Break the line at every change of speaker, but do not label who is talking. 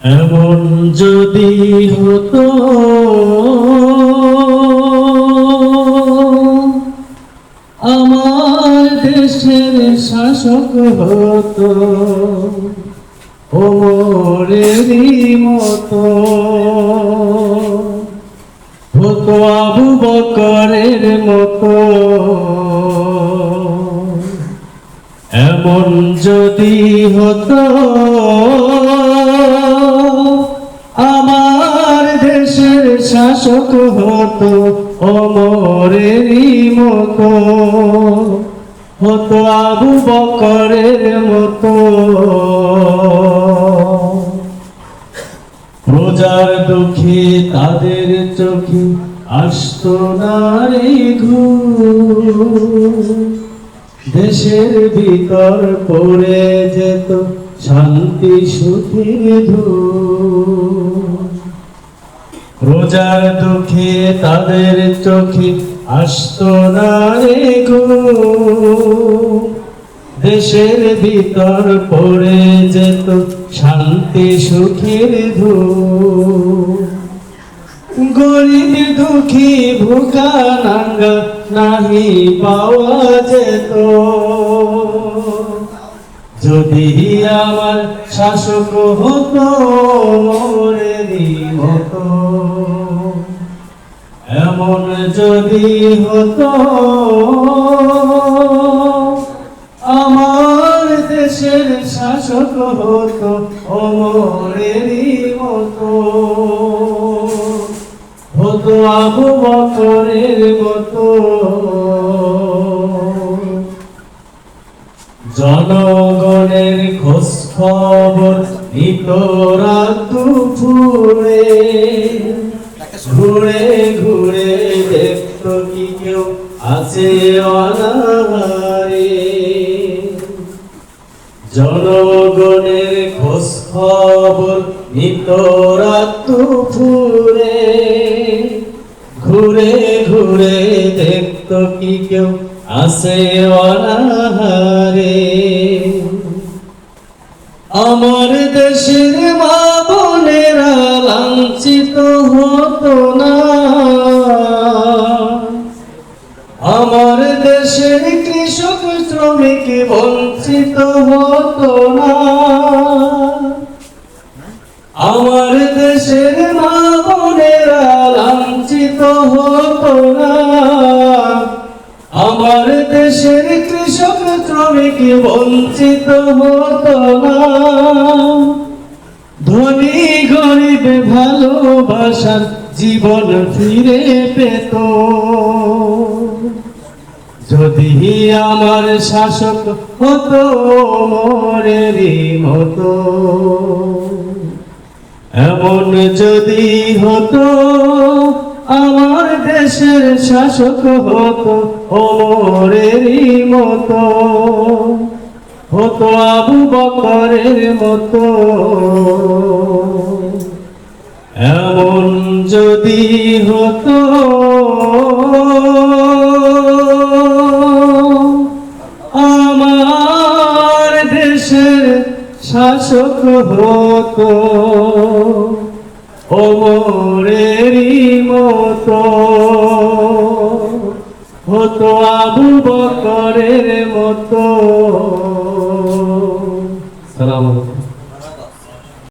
এমন যদি হতো আমার দেশের শাসক হতো ওমরেরই মতো, হতো আবু বকরের মতো। এমন যদি হতো আমার দেশের শাসক হতো ওমরেরই মতো, হতো আবু বকরের মতো। প্রজার দুঃখে তাদের চোখে আসতো না রে ঘুম, দেশের ভিতর পড়ে যেত শান্তি সুখের ধূম। প্রজার দুঃখে তাদের চোখে আসতো না রে ঘুম, দেশের ভিতর পড়ে যেত শান্তি সুখের ধূম। গরিব দুঃখী ভুকা নাঙ্গা নাহি পাওয়া যেত, যদি আমার শাসক হতো ওমরেরই মতো। এমন যদি হতো আমার দেশের শাসক হতো ওমরেরই মতো, হতো আবু বকরের মতো। জনগণের খোঁজ খবর নিত রাত দুপুরে, ঘুরে ঘুরে দেখতো কি কেউ আছে অনাহারে। জনগণের খোঁজ খবর নিত রাত দুপুরে, ঘুরে ঘুরে দেখতো কি কেউ আছে অনাহারে। আমার দেশের মা বোনেরা লাঞ্ছিত হতো না, আমার দেশের কৃষক শ্রমিক বঞ্চিত হতো না। আমার দেশের মা বোনেরা লাঞ্ছিত হতো না, আমার দেশের কৃষক শ্রমিক বঞ্চিত হতো না। ধনী গরিব ভালোবাসার জীবন ফিরে পেত, যদি আমার শাসক হতো ওমরেরই মতো। এমন যদি হতো আমার দেশের শাসক হতো ওমরেরই মতো, হতো আবু বকরের মতো। এমন যদি হতো আমার দেশের শাসক হতো ওমরেরই মতো, হতো আবু বকরের মতো। সালাম আলাইকুম।